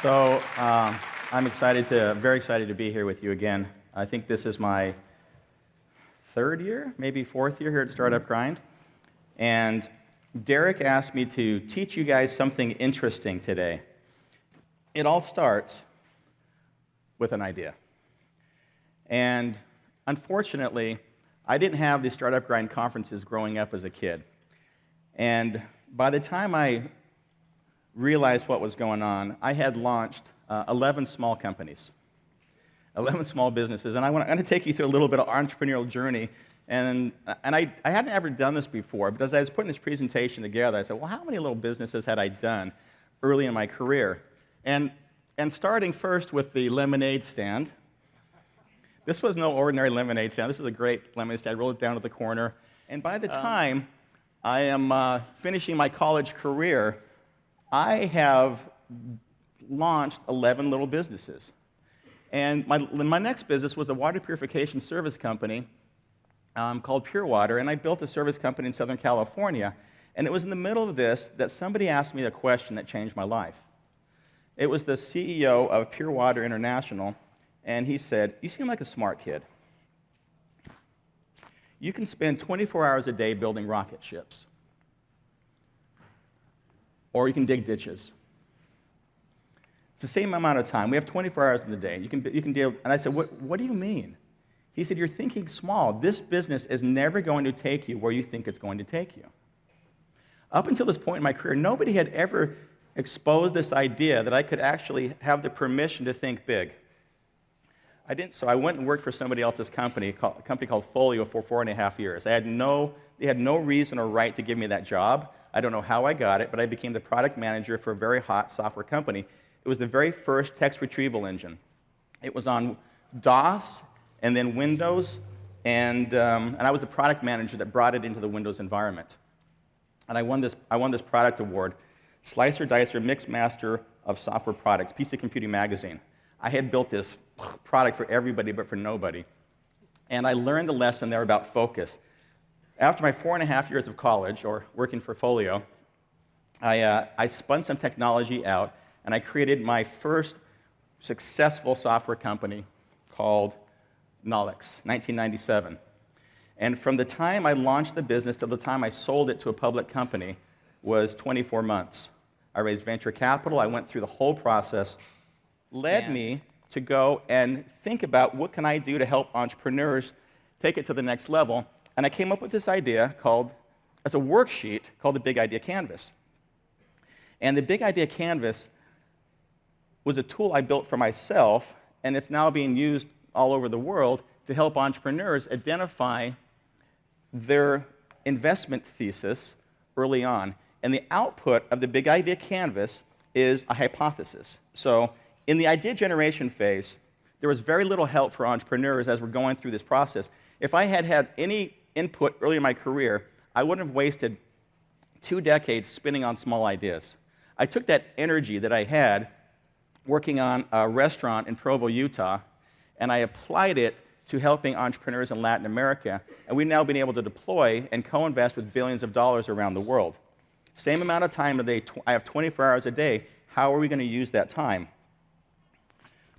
So I'm very excited to be here with you again. I think this is my third year, maybe fourth year here at Startup Grind. And Derek asked me to teach you guys something interesting today. It all starts with an idea. And unfortunately, I didn't have the Startup Grind conferences growing up as a kid. And by the time I realized what was going on, I had launched 11 small companies, 11 small businesses. And I'm going to take you through a little bit of entrepreneurial journey. And I hadn't ever done this before, but as I was putting this presentation together, I said, well, how many little businesses had I done early in my career? And starting first with the lemonade stand. This was no ordinary lemonade stand. This was a great lemonade stand. I rolled it down to the corner. And by the time I am finishing my college career, I have launched 11 little businesses. And my next business was a water purification service company called Pure Water, and I built a service company in Southern California. And it was in the middle of this that somebody asked me a question that changed my life. It was the CEO of Pure Water International, and he said, "You seem like a smart kid. You can spend 24 hours a day building rocket ships. Or you can dig ditches. It's the same amount of time. We have 24 hours in the day. You can deal." And I said, what do you mean? He said, "You're thinking small. This business is never going to take you where you think it's going to take you." Up until this point in my career, nobody had ever exposed this idea that I could actually have the permission to think big. I didn't, so I went and worked for somebody else's company, a company called Folio, for 4.5 years. They had no reason or right to give me that job. I don't know how I got it, but I became the product manager for a very hot software company. It was the very first text retrieval engine. It was on DOS and then Windows, and I was the product manager that brought it into the Windows environment. And I won this product award, Slicer Dicer Mix Master of Software Products, PC Computing Magazine. I had built this product for everybody but for nobody. And I learned a lesson there about focus. After my 4.5 years of college, or working for Folio, I spun some technology out, and I created my first successful software company called Nolix, 1997. And from the time I launched the business to the time I sold it to a public company was 24 months. I raised venture capital. I went through the whole process. Led me to go and think about what can I do to help entrepreneurs take it to the next level. And I came up with this idea as a worksheet called the Big Idea Canvas. And the Big Idea Canvas was a tool I built for myself, and it's now being used all over the world to help entrepreneurs identify their investment thesis early on. And the output of the Big Idea Canvas is a hypothesis. So in the idea generation phase, there was very little help for entrepreneurs as we're going through this process. If I had had any input early in my career, I wouldn't have wasted 2 decades spinning on small ideas. I took that energy that I had working on a restaurant in Provo, Utah, and I applied it to helping entrepreneurs in Latin America, and we've now been able to deploy and co-invest with billions of dollars around the world. Same amount of time a day, I have 24 hours a day. How are we going to use that time?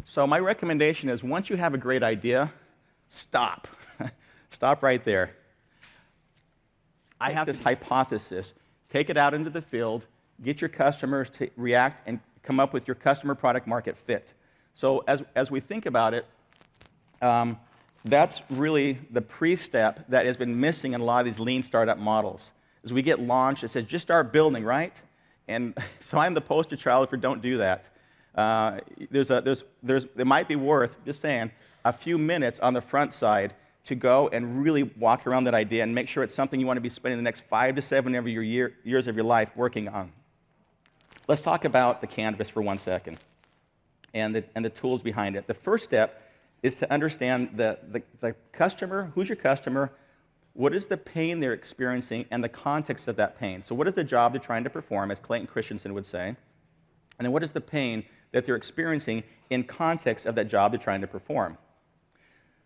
So my recommendation is, once you have a great idea, stop. Stop right there. I have this hypothesis. Take it out into the field, get your customers to react, and come up with your customer product market fit. So as we think about it, that's really the pre-step that has been missing in a lot of these lean startup models. As we get launched, it says, just start building, right? And so I'm the poster child for don't do that. It might be worth, just saying, a few minutes on the front side to go and really walk around that idea and make sure it's something you want to be spending the next 5 to 7 of your years of your life working on. Let's talk about the canvas for 1 second and the tools behind it. The first step is to understand the customer. Who's your customer? What is the pain they're experiencing and the context of that pain? So what is the job they're trying to perform, as Clayton Christensen would say? And then what is the pain that they're experiencing in context of that job they're trying to perform?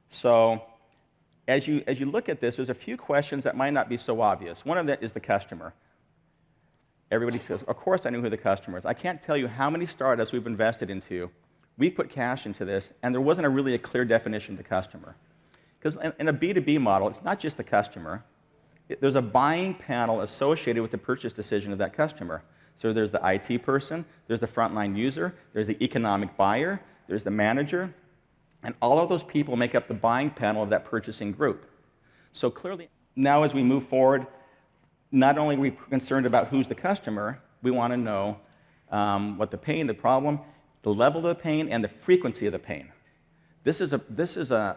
So as you look at this, there's a few questions that might not be so obvious. One of them is the customer. Everybody says, of course I knew who the customer is. I can't tell you how many startups we've invested into. We put cash into this, and there wasn't really a clear definition of the customer. Because in a B2B model, it's not just the customer. There's a buying panel associated with the purchase decision of that customer. So there's the IT person, there's the frontline user, there's the economic buyer, there's the manager, and all of those people make up the buying panel of that purchasing group. So clearly, now as we move forward, not only are we concerned about who's the customer, we want to know what the pain, the problem, the level of the pain, and the frequency of the pain. This is a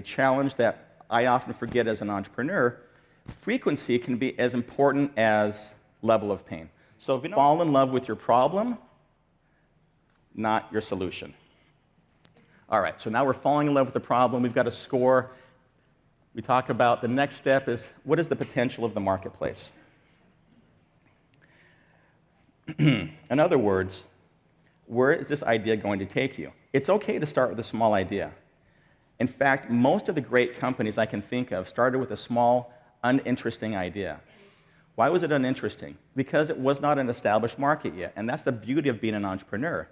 challenge that I often forget as an entrepreneur. Frequency can be as important as level of pain. So if you fall in love with your problem, not your solution. All right, so now we're falling in love with the problem. We've got a score. We talk about the next step is, what is the potential of the marketplace? In other words, where is this idea going to take you? It's okay to start with a small idea. In fact, most of the great companies I can think of started with a small, uninteresting idea. Why was it uninteresting? Because it was not an established market yet, and that's the beauty of being an entrepreneur.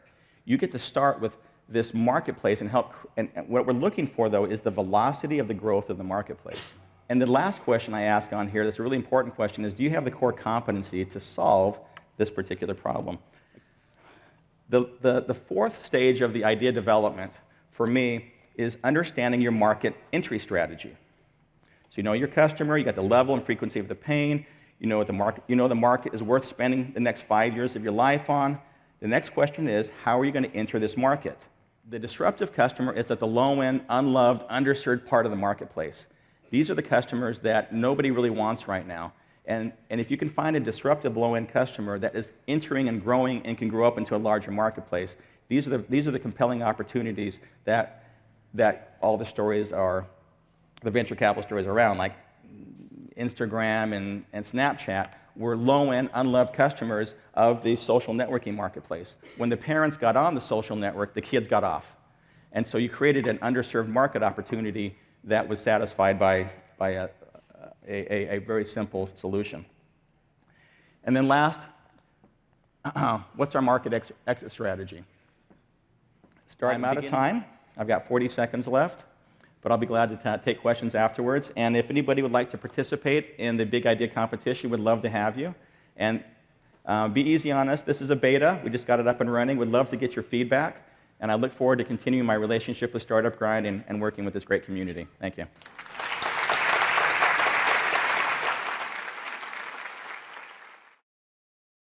You get to start with this marketplace and help, and what we're looking for, though, is the velocity of the growth of the marketplace. And the last question I ask on here, that's a really important question, is do you have the core competency to solve this particular problem? The fourth stage of the idea development, for me, is understanding your market entry strategy. So you know your customer, you got the level and frequency of the pain, you know the market is worth spending the next 5 years of your life on. The next question is, how are you going to enter this market? The disruptive customer is at the low-end, unloved, underserved part of the marketplace. These are the customers that nobody really wants right now. And if you can find a disruptive low-end customer that is entering and growing and can grow up into a larger marketplace, these are the compelling opportunities that all the stories are, the venture capital stories around, like Instagram and Snapchat, were low-end, unloved customers of the social networking marketplace. When the parents got on the social network, the kids got off. And so you created an underserved market opportunity that was satisfied by a very simple solution. And then last, what's our market exit strategy? I'm out of time. I've got 40 seconds left, but I'll be glad to take questions afterwards. And if anybody would like to participate in the Big Idea competition, we'd love to have you. And be easy on us. This is a beta. We just got it up and running. We'd love to get your feedback. And I look forward to continuing my relationship with Startup Grind and working with this great community. Thank you.